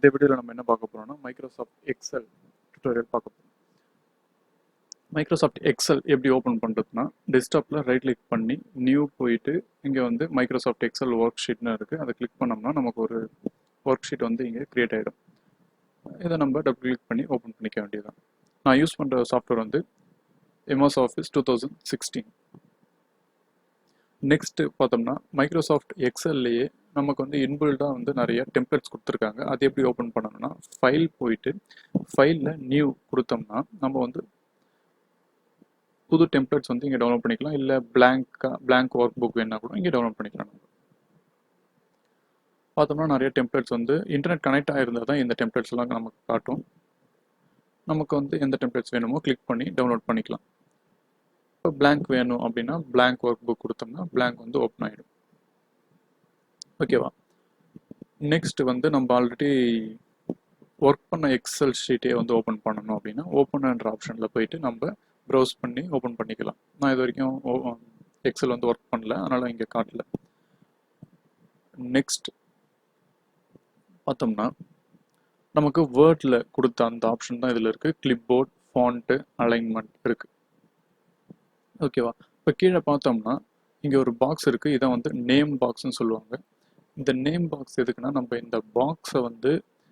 இந்த வீடியோவில் நம்ம என்ன பார்க்க போறோம்னா மைக்ரோசாஃப்ட் எக்ஸல் டுட்டோரியல் பார்க்க போறோம். மைக்ரோசாஃப்ட் எக்ஸல் எப்படி ஓப்பன் பண்ணுறதுனா டெஸ்க்டாப்பில் ரைட் கிளிக் பண்ணி நியூ போயிட்டு இங்கே வந்து மைக்ரோசாஃப்ட் எக்ஸல் ஒர்க் ஷீட்னு இருக்குது. அதை கிளிக் பண்ணோம்னா நமக்கு ஒரு ஒர்க் ஷீட் வந்து இங்கே கிரியேட் ஆகிடும். இதை நம்ம டபுள் கிளிக் பண்ணி ஓப்பன் பண்ணிக்க வேண்டியதுதான். நான் யூஸ் பண்ணுற சாஃப்ட்வேர் வந்து MS Office 2016. நெக்ஸ்ட் பார்த்தோம்னா மைக்ரோசாஃப்ட் எக்ஸல்லையே நமக்கு வந்து இன்பில்டாக வந்து நிறைய டெம்ப்ளேட்ஸ் கொடுத்துருக்காங்க. அது எப்படி ஓப்பன் பண்ணணும்னா ஃபைல் போயிட்டு ஃபைலில் நியூ கொடுத்தோம்னா நம்ம வந்து புது டெம்ப்ளேட்ஸ் வந்து இங்கே டவுன்லோட் பண்ணிக்கலாம். இல்லை பிளாங்க் ஒர்க் புக் வேணா கூட இங்கே டவுன்லோட் பண்ணிக்கலாம். நம்ம பார்த்தோம்னா நிறைய டெம்ப்ளேட்ஸ் வந்து இன்டர்நெட் கனெக்ட் ஆகிருந்தால் தான் இந்த டெம்ப்ளேட்ஸ்லாம் நமக்கு காட்டும். நமக்கு வந்து எந்த டெம்ப்ளேட்ஸ் வேணுமோ கிளிக் பண்ணி டவுன்லோட் பண்ணிக்கலாம். இப்போ பிளாங்க் வேணும் அப்படின்னா பிளாங்க் ஒர்க் புக் கொடுத்தோம்னா பிளாங்க் வந்து ஓப்பன் ஆகிடும். ஓகேவா? நெக்ஸ்ட் வந்து நம்ம ஆல்ரெடி ஒர்க் பண்ண எக்ஸல் ஷீட்டே வந்து ஓப்பன் பண்ணணும் அப்படின்னா ஓப்பன்ன்ற ஆப்ஷனில் போயிட்டு நம்ம ப்ரௌஸ் பண்ணி ஓப்பன் பண்ணிக்கலாம். நான் இது வரைக்கும் எக்ஸல் வந்து ஒர்க் பண்ணல, அதனால் இங்கே காட்டல. நெக்ஸ்ட் பார்த்தோம்னா நமக்கு வேர்டில் கொடுத்த அந்த ஆப்ஷன் தான் இதில் இருக்குது. கிளிப்போர்ட், ஃபாண்ட்டு, அலைன்மெண்ட் இருக்குது. ஓகேவா? இப்போ கீழே பார்த்தோம்னா இங்கே ஒரு பாக்ஸ் இருக்குது. இதை வந்து நேம் பாக்ஸ்ன்னு சொல்லுவாங்க. இந்த நேம் பாக்ஸ் எதுக்குன்னா நம்ம இந்த பாக்ஸை வந்து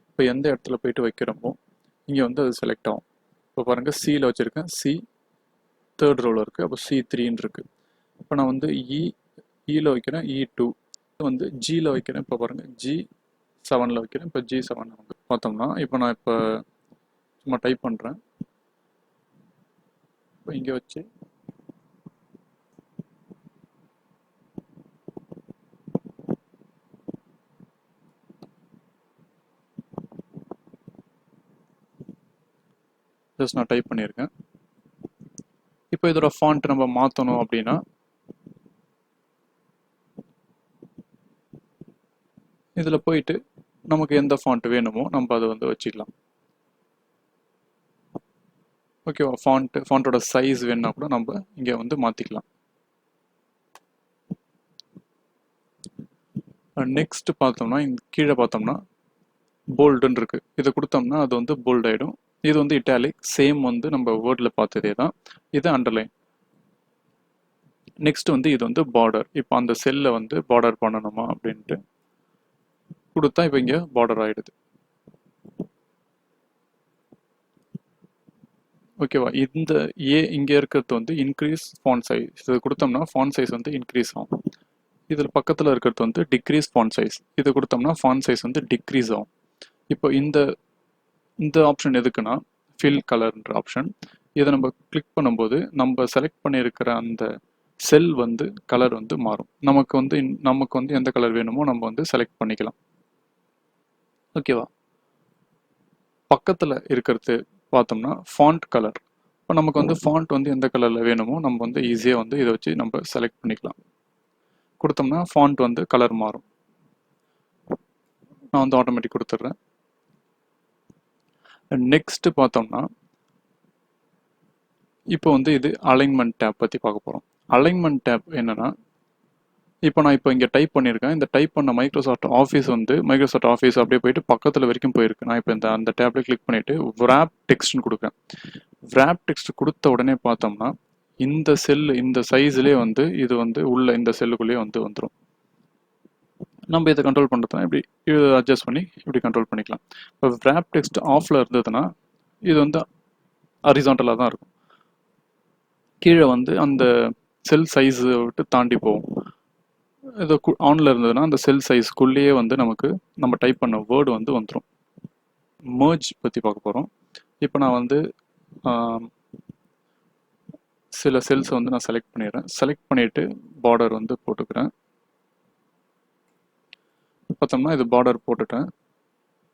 இப்போ எந்த இடத்துல போயிட்டு வைக்கிறோமோ இங்கே வந்து அது செலக்ட் ஆகும். இப்போ பாருங்கள் சியில் வச்சுருக்கேன், சி தேர்ட் ரோவில் இருக்குது, அப்போ C3 இருக்குது. இப்போ நான் வந்து இயில் வைக்கிறேன், E2 வந்து ஜியில் வைக்கிறேன். இப்போ பாருங்கள் G7 வைக்கிறேன். இப்போ G7 வந்து பார்த்தோம்னா இப்போ நான் இப்போ சும்மா டைப் பண்ணுறேன். இப்போ இங்கே வச்சு ஜஸ்ட் நான் டைப் பண்ணியிருக்கேன். இப்போ இதோட ஃபாண்ட் நம்ம மாற்றணும் அப்படின்னா இதில் போயிட்டு நமக்கு எந்த ஃபாண்ட் வேணுமோ நம்ம அதை வந்து வச்சுக்கலாம். ஓகேவா? ஃபாண்ட்டோட சைஸ் வேணுன்னா கூட நம்ம இங்கே வந்து மாற்றிக்கலாம். நெக்ஸ்ட் பார்த்தோம்னா கீழே பார்த்தோம்னா போல்டுன்னு இருக்குது. இதை கொடுத்தோம்னா அது வந்து போல்ட் ஆகிடும். இது வந்து இட்டாலிக், சேம் வந்து நம்ம வேர்டில் பார்த்ததே தான். இது அண்டர்லைன். நெக்ஸ்ட் வந்து இது வந்து பார்டர். இப்போ அந்த செல்லை வந்து பார்டர் பண்ணணுமா அப்படின்ட்டு கொடுத்தா இப்போ இங்கே பார்டர் ஆகிடுது. ஓகேவா? இந்த இங்கே இருக்கிறது வந்து இன்க்ரீஸ் ஃபாண்ட் சைஸ். இது கொடுத்தோம்னா ஃபாண்ட் சைஸ் வந்து இன்க்ரீஸ் ஆகும். இதில் பக்கத்தில் இருக்கிறது வந்து டிக்ரீஸ் ஃபாண்ட் சைஸ். இது கொடுத்தோம்னா ஃபாண்ட் சைஸ் வந்து டிக்ரீஸ் ஆகும். இப்போ இந்த ஆப்ஷன் எதுக்குன்னா ஃபில் கலர்ன்ற ஆப்ஷன். இதை நம்ம கிளிக் பண்ணும்போது நம்ம செலக்ட் பண்ணியிருக்கிற அந்த செல் வந்து கலர் வந்து மாறும். நமக்கு வந்து எந்த கலர் வேணுமோ நம்ம வந்து செலக்ட் பண்ணிக்கலாம். ஓகேவா? பக்கத்தில் இருக்கிறது பார்த்தோம்னா ஃபாண்ட் கலர். இப்போ நமக்கு வந்து ஃபாண்ட் வந்து எந்த கலரில் வேணுமோ நம்ம வந்து ஈஸியாக வந்து இதை வச்சு நம்ம செலக்ட் பண்ணிக்கலாம். கொடுத்தோம்னா ஃபாண்ட் வந்து கலர் மாறும். நான் வந்து ஆட்டோமேட்டிக் கொடுத்துட்றேன். நெக்ஸ்ட் பார்த்தோம்னா இப்போ வந்து இது அலைன்மெண்ட் டேப் பற்றி பார்க்க போகிறோம். அலைன்மெண்ட் டேப் என்னன்னா இப்போ நான் இங்கே டைப் பண்ணியிருக்கேன். இந்த டைப் பண்ண மைக்ரோசாஃப்ட் ஆஃபீஸ் அப்படியே போயிட்டு பக்கத்தில் வரைக்கும் போயிருக்கு. நான் இப்போ அந்த டேப்ல கிளிக் பண்ணிட்டு wrap டெக்ஸ்ட்னு கொடுக்குறேன். wrap டெக்ஸ்ட் கொடுத்த உடனே பார்த்தோம்னா இந்த செல்லு இந்த சைஸ்லேயே வந்து இது வந்து உள்ள இந்த செல்லுக்குள்ளேயே வந்து வந்துடும். நம்ம இதை கண்ட்ரோல் பண்ணுறதுனா இப்படி அட்ஜஸ்ட் பண்ணி இப்படி கண்ட்ரோல் பண்ணிக்கலாம். இப்போ wrap டெக்ஸ்ட் ஆஃபில் இருந்ததுன்னா இது வந்து ஹரிசாண்டலாக தான் இருக்கும். கீழே வந்து அந்த செல் சைஸை விட்டு தாண்டி போகும். இது ஆனில் இருந்ததுன்னா அந்த செல் சைஸ்க்குள்ளேயே வந்து நமக்கு நம்ம டைப் பண்ண வேர்டு வந்து வந்துடும். மர்ஜ் பற்றி பார்க்க போகிறோம். இப்போ நான் வந்து சில செல்ஸை வந்து நான் செலக்ட் பண்ணிடுறேன். செலக்ட் பண்ணிவிட்டு பார்டர் வந்து போட்டுக்கிறேன். பார்த்தோம்னா இது பார்டர் போட்டுட்டேன்.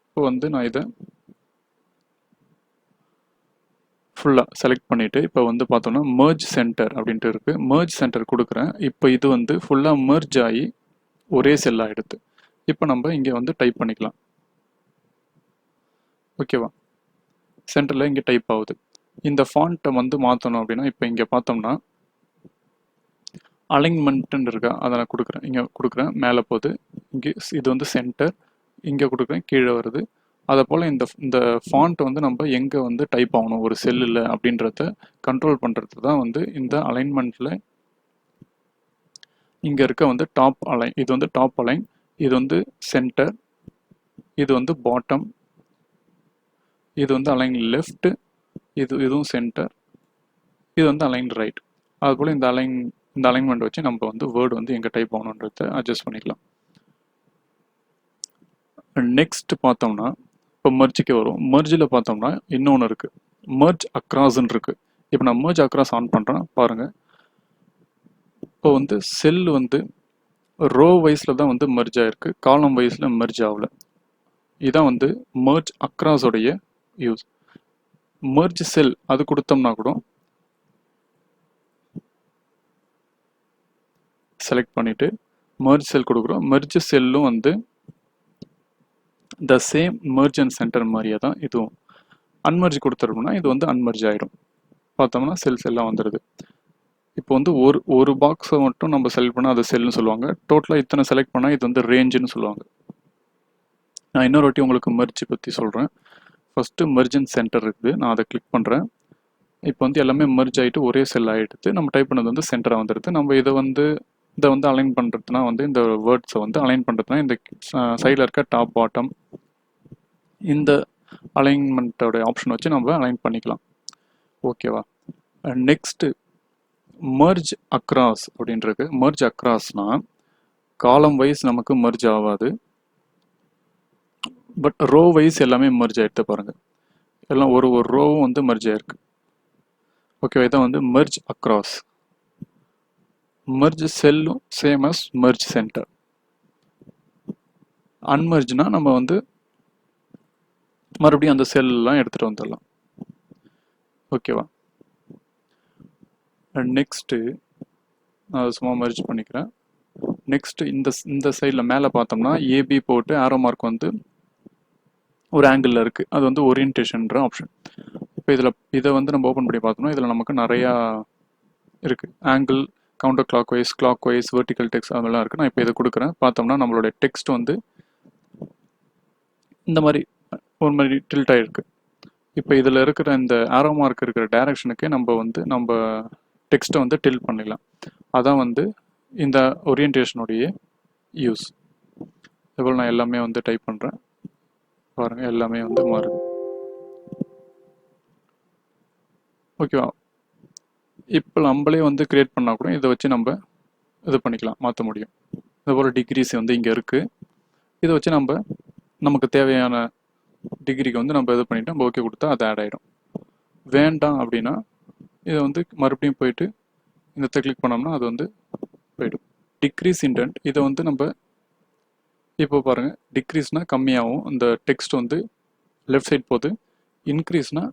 இப்போ வந்து நான் இதை ஃபுல்லாக செலக்ட் பண்ணிவிட்டு இப்போ வந்து பார்த்தோம்னா மர்ஜ் சென்டர் அப்படின்ட்டு இருக்குது. மர்ஜ் சென்டர் கொடுக்குறேன். இப்போ இது வந்து ஃபுல்லாக மர்ஜ் ஆகி ஒரே செல்லாக எடுத்து இப்போ நம்ம இங்கே வந்து டைப் பண்ணிக்கலாம். ஓகேவா? சென்டரில் இங்கே டைப் ஆகுது. இந்த ஃபாண்ட்டை வந்து மாற்றணும் அப்படின்னா இப்போ இங்கே பார்த்தோம்னா அலைன்மெண்ட்டுன்னு இருக்கா, அதை நான் கொடுக்குறேன். இங்கே கொடுக்குறேன், மேலே போகுது. இங்கே இது வந்து சென்டர், இங்கே கொடுக்குறேன், கீழே வருது. அதை போல் இந்த ஃபாண்ட் வந்து நம்ம எங்கே வந்து டைப் ஆகணும் ஒரு செல்லில் அப்படின்றத கண்ட்ரோல் பண்ணுறது தான் வந்து இந்த அலைன்மெண்ட்டில் இங்கே இருக்க வந்து டாப் அலைன். இது வந்து டாப் அலைன், இது வந்து சென்டர், இது வந்து பாட்டம், இது வந்து அலைன் லெஃப்ட், இதுவும் சென்டர், இது வந்து அலைன் ரைட். அதுபோல் இந்த அலைன்மெண்ட் வச்சு நம்ம வந்து வேர்டு வந்து எங்கே டைப் ஆகணுன்றத அட்ஜஸ்ட் பண்ணிக்கலாம். நெக்ஸ்ட் பார்த்தோம்னா இப்போ மெர்ஜுக்கு வரும். மெர்ஜில் பார்த்தோம்னா இன்னொன்று இருக்குது, மெர்ஜ் அக்ராஸ்ன்னு இருக்குது. இப்போ நான் மெர்ஜ் அக்ராஸ் ஆன் பண்ணுறேன் பாருங்கள். இப்போ வந்து செல் வந்து ரோ வைஸில் தான் வந்து மெர்ஜ் ஆகிருக்கு, காலம் வைஸில் மெர்ஜ் ஆகல. இதான் வந்து மெர்ஜ் அக்ராஸோடைய யூஸ். மெர்ஜ் செல் அது கொடுத்தோம்னா கூட செலக்ட் பண்ணிவிட்டு மெர்ஜ் செல் கொடுக்குறோம். மெர்ஜ் செல்லும் வந்து the same merge and centre மாதிரியே தான் இதுவும். அன்மெர்ஜ் கொடுத்துருக்கோம்னா இது வந்து அன்மெர்ஜ் ஆயிடும். பார்த்தோம்னா செல்ஸ் எல்லாம் வந்துடுது. இப்போ வந்து ஒரு பாக்ஸை மட்டும் நம்ம செலக்ட் பண்ணால் அது செல்னு சொல்லுவாங்க. டோட்டலாக இத்தனை செலக்ட் பண்ணால் இது வந்து ரேஞ்சுன்னு சொல்லுவாங்க. நான் இன்னொரு வாட்டி உங்களுக்கு மெர்ஜ் பற்றி சொல்கிறேன். ஃபஸ்ட்டு மெர்ஜ் அண்ட் சென்டர் இருக்குது, நான் அதை கிளிக் பண்ணுறேன். இப்போ வந்து எல்லாமே மெர்ஜ் ஆகிட்டு ஒரே செல் ஆகிடுது. நம்ம டைப் பண்ணது வந்து சென்டராக வந்துடுது. நம்ம இதை வந்து அலைன் பண்ணுறதுனா வந்து இந்த வேர்ட்ஸை வந்து அலைன் பண்ணுறதுனா இந்த சைடில் இருக்க டாப் பாட்டம் இந்த அலைன்மெண்ட்டோட ஆப்ஷன் வச்சு நம்ம அலைன் பண்ணிக்கலாம். ஓகேவா? நெக்ஸ்ட்டு மெர்ஜ் அக்ராஸ் அப்படின்றது. மெர்ஜ் அக்ராஸ்னா காலம் வைஸ் நமக்கு மெர்ஜ் ஆகாது, பட் ரோ வைஸ் எல்லாமே மெர்ஜ் ஆகிடுது பாருங்கள். எல்லாம் ஒரு ரோவும் வந்து மெர்ஜ் ஆயிருக்கு. ஓகேவா? இதான் வந்து மெர்ஜ் அக்ராஸ். மெர்ஜ் செல்லும் சேம் அஸ் மெர்ஜ் சென்டர். அன்மெர்ஜ்னா நம்ம வந்து மறுபடியும் அந்த செல்லாம் எடுத்துகிட்டு வந்துடலாம். ஓகேவா? நெக்ஸ்ட்டு நான் சும்மா மெர்ஜ் பண்ணிக்கிறேன். நெக்ஸ்ட்டு இந்த சைடில் மேலே பார்த்தோம்னா ஏபி போட்டு ஆரோ மார்க் வந்து ஒரு ஆங்கிளில் இருக்குது. அது வந்து ஓரியன்டேஷன்ற ஆப்ஷன். இப்போ இதை வந்து நம்ம ஓப்பன் பண்ணி பார்த்தோம்னா இதில் நமக்கு நிறையா இருக்குது. Angle, counterclockwise, vertical text அதெல்லாம் இருக்குது. நான் இப்போ இதை கொடுக்குறேன். பார்த்தோம்னா நம்மளோட டெக்ஸ்ட் வந்து இந்த மாதிரி ஒரு மாதிரி டில்ட் ஆகிருக்கு. இப்போ இதில் இருக்கிற இந்த ஆரோ மார்க் இருக்கிற டைரக்ஷனுக்கே நம்ம டெக்ஸ்ட்டை வந்து டில்ட் பண்ணிடலாம். அதான் வந்து இந்த ஓரியன்டேஷனுடைய யூஸ். இதுபோல் நான் எல்லாமே வந்து டைப் பண்ணுறேன் பாருங்கள், எல்லாமே வந்து மாறுது. ஓகேவா? இப்போ நம்மளே வந்து கிரியேட் பண்ணால் கூட இதை வச்சு நம்ம இது பண்ணிக்கலாம், மாற்ற முடியும். இதுபோல் டிகிரிஸ் வந்து இங்கே இருக்குது. இதை வச்சு நமக்கு தேவையான டிகிரிக்கு வந்து நம்ம இது பண்ணிவிட்டு நம்ம ஓகே கொடுத்தா அது ஆட் ஆகிடும். வேண்டாம் அப்படின்னா இதை வந்து மறுபடியும் போயிட்டு இந்த கிளிக் பண்ணோம்னா அது வந்து போயிடும். டிக்ரீஸ் இன்டென்ட், இதை வந்து நம்ம இப்போ பாருங்கள், டிக்ரீஸ்னால் கம்மியாகும், இந்த டெக்ஸ்ட் வந்து லெஃப்ட் சைட் போகுது. இன்க்ரீஸ்னால்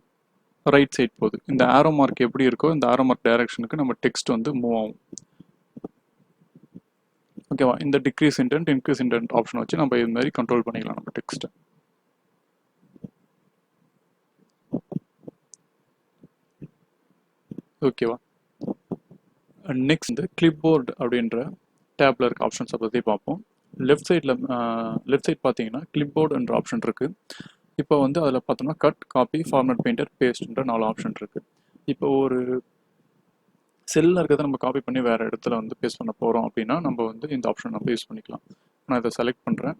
ரைட் சைட் போகுது. இந்த ஆரோ மார்க் எப்படி இருக்கோ இந்த ஆரோ மார்க் டைரக்ஷனுக்கு நம்ம டெக்ஸ்ட் வந்து மூவ் ஆகும். ஓகேவா? இந்த decrease indent, increase indent option வச்சு நம்ம இது மாதிரி கண்ட்ரோல் பண்ணிக்கலாம் நம்ம டெக்ஸ்ட்டை. ஓகேவா? நெக்ஸ்ட் இந்த கிளிப்போர்ட் அப்படின்ற டேப்ல இருக்க ஆப்ஷன்ஸை பற்றி பார்ப்போம். லெஃப்ட் சைட் பார்த்தீங்கன்னா கிளிப்போர்ட் என்ற ஆப்ஷன் இருக்குது. இப்போ வந்து அதில் பார்த்தோம்னா கட், காப்பி, ஃபார்மேட், பெயிண்டர், பேஸ்ட்ன்ற 4 ஆப்ஷன் இருக்குது. இப்போ ஒரு செல்லில் இருக்கிறத நம்ம காப்பி பண்ணி வேறு இடத்துல வந்து பேஸ்ட் பண்ண போகிறோம் அப்படின்னா நம்ம வந்து இந்த ஆப்ஷன் நம்ம யூஸ் பண்ணிக்கலாம். நான் இதை செலக்ட் பண்ணுறேன்.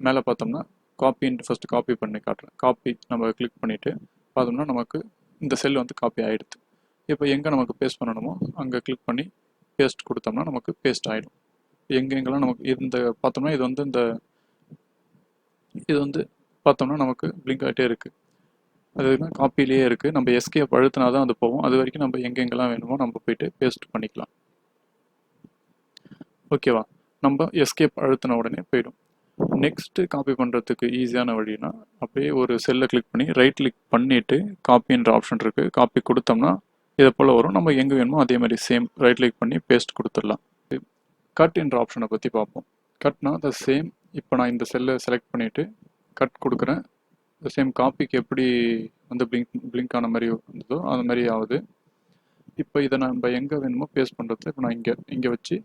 மேலே பார்த்தோம்னா காப்பின்னு ஃபஸ்ட்டு காப்பி பண்ணி காட்டுறேன். காப்பி நம்ம கிளிக் பண்ணிவிட்டு பார்த்தோம்னா நமக்கு இந்த செல் வந்து காப்பி ஆகிடுது. இப்போ எங்கே நமக்கு பேஸ்ட் பண்ணணுமோ அங்கே கிளிக் பண்ணி பேஸ்ட் கொடுத்தோம்னா நமக்கு பேஸ்ட் ஆகிடும். எங்கெங்கெல்லாம் நமக்கு இந்த பார்த்தோம்னா இது வந்து பார்த்தோம்னா நமக்கு பிளிங்க் ஆகிட்டே இருக்குது. அது காப்பிலேயே இருக்குது. நம்ம எஸ்கேப் அழுத்தினா தான் அது போகும். அது வரைக்கும் நம்ம எங்கெங்கெல்லாம் வேணுமோ நம்ம போயிட்டு பேஸ்ட் பண்ணிக்கலாம். ஓகேவா? நம்ம எஸ்கேப் அழுத்தின உடனே போயிடும். நெக்ஸ்ட்டு காப்பி பண்ணுறதுக்கு ஈஸியான வழினா அப்படியே ஒரு செல்லை கிளிக் பண்ணி ரைட் கிளிக் பண்ணிவிட்டு காப்பின்ற ஆப்ஷன் இருக்குது, காப்பி கொடுத்தோம்னா இதை போல் வரும். நம்ம எங்கே வேணுமோ அதே மாதிரி சேம் ரைட் கிளிக் பண்ணி பேஸ்ட் கொடுத்துடலாம். கட் என்ற ஆப்ஷனை பற்றி பார்ப்போம். கட்னா த சேம். இப்போ நான் இந்த செல்லை செலக்ட் பண்ணிவிட்டு கட் கொடுக்குறேன். த சேம் காப்பிக்கு எப்படி வந்து பிளிங்க் ஆன மாதிரி இருந்ததோ அது மாதிரி ஆகுது. இப்போ இதை நம்ம எங்கே வேணுமோ பேஸ்ட் பண்ணுறது. இப்போ நான் இங்கே வச்சு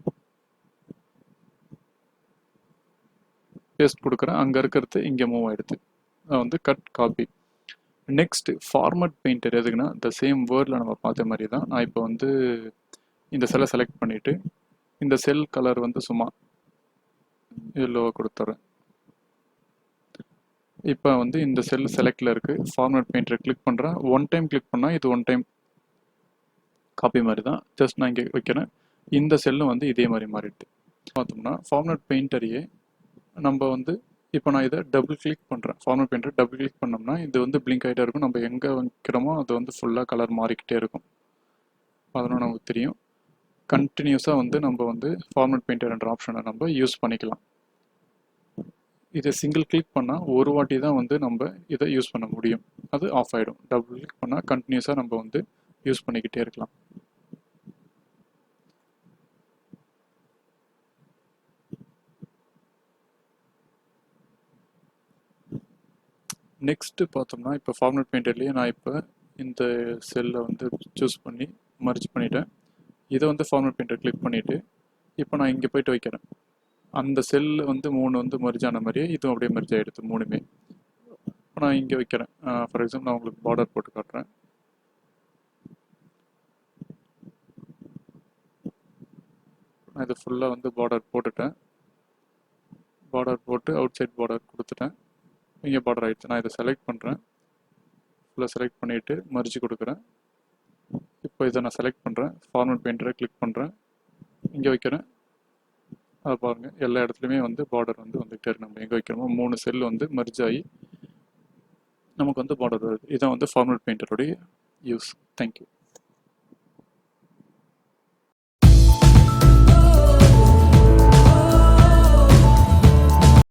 பேஸ்ட் கொடுக்குறேன். அங்கே இருக்கிறது இங்கே மூவ் ஆகிடுது. வந்து cut copy. Next format painter எதுக்குன்னா இந்த சேம் வேர்டில் நம்ம பார்த்த மாதிரி தான். நான் இப்போ வந்து இந்த செல்லை செலக்ட் பண்ணிவிட்டு இந்த செல் கலர் வந்து சும்மா எல்லோவாக கொடுத்துட்றேன். இப்போ வந்து இந்த செல் செலக்டில் இருக்குது. ஃபார்மட் பெயிண்டரை கிளிக் பண்ணுறேன். ஒன் டைம் கிளிக் பண்ணால் இது ஒன் டைம் காப்பி மாதிரி தான். ஜஸ்ட் நான் இங்கே வைக்கிறேன். இந்த செல்லும் வந்து இதே மாதிரி மாறிடுது. பார்த்தோம்னா ஃபார்மட் பெயிண்டரையே நம்ம வந்து இப்போ நான் இதை டபுள் கிளிக் பண்ணுறேன். ஃபார்மட் பெயிண்டர் டபுள் கிளிக் பண்ணோம்னா இது வந்து பிளிங்க் ஆகிட்டே இருக்கும். நம்ம எங்கே வைக்கிறோமோ அது வந்து ஃபுல்லாக கலர் மாறிக்கிட்டே இருக்கும். அதனால் நமக்கு தெரியும். கண்டினியூஸாக வந்து நம்ம வந்து ஃபார்மட் பெயிண்டர் என்ற ஆப்ஷனை நம்ம யூஸ் பண்ணிக்கலாம். இதை சிங்கிள் கிளிக் பண்ணால் ஒரு வாட்டி தான் வந்து நம்ம இதை யூஸ் பண்ண முடியும். அது ஆஃப் ஆகிடும். டபுள் கிளிக் பண்ணால் கண்டினியூஸாக நம்ம வந்து யூஸ் பண்ணிக்கிட்டே இருக்கலாம். நெக்ஸ்ட்டு பார்த்தோம்னா இப்போ ஃபார்மட் பெயிண்டர்லேயே நான் இப்போ இந்த செல்லை வந்து சூஸ் பண்ணி மர்ஜ் பண்ணிவிட்டேன். இதை வந்து ஃபார்மட் பெயிண்டர் கிளிக் பண்ணிவிட்டு இப்போ நான் இங்கே போய்ட்டு வைக்கிறேன். அந்த செல்லு வந்து 3 வந்து மர்ஜ் ஆன மாதிரியே இதுவும் அப்படியே மர்ஜ் ஆகிடுது 3மே. இப்போ நான் இங்கே வைக்கிறேன். ஃபார் எக்ஸாம்பிள் நான் உங்களுக்கு பார்டர் போட்டு காட்டுறேன். நான் இது ஃபுல்லாக வந்து பார்டர் போட்டுட்டேன். பார்டர் போட்டு அவுட் சைட் பார்டர் கொடுத்துட்டேன். இங்கே பார்டர் ஆகிடுச்சு. நான் இதை செலக்ட் பண்ணுறேன். ஃபுல்லாக செலக்ட் பண்ணிவிட்டு மர்ஜ் கொடுக்குறேன். இப்போ இதை நான் செலக்ட் பண்ணுறேன். ஃபார்மட் பெயிண்டரை கிளிக் பண்ணுறேன். இங்கே வைக்கிறேன். அதை பாருங்கள், எல்லா இடத்துலையுமே வந்து பார்டர் வந்து வந்துகிட்டே இருக்கு. நம்ம எங்கே வைக்கிறோமோ 3 செல் வந்து மர்ஜ் ஆகி நமக்கு வந்து பார்டர் வருது. இதான் வந்து ஃபார்மட் பெயிண்டருடைய யூஸ். தேங்க்யூ.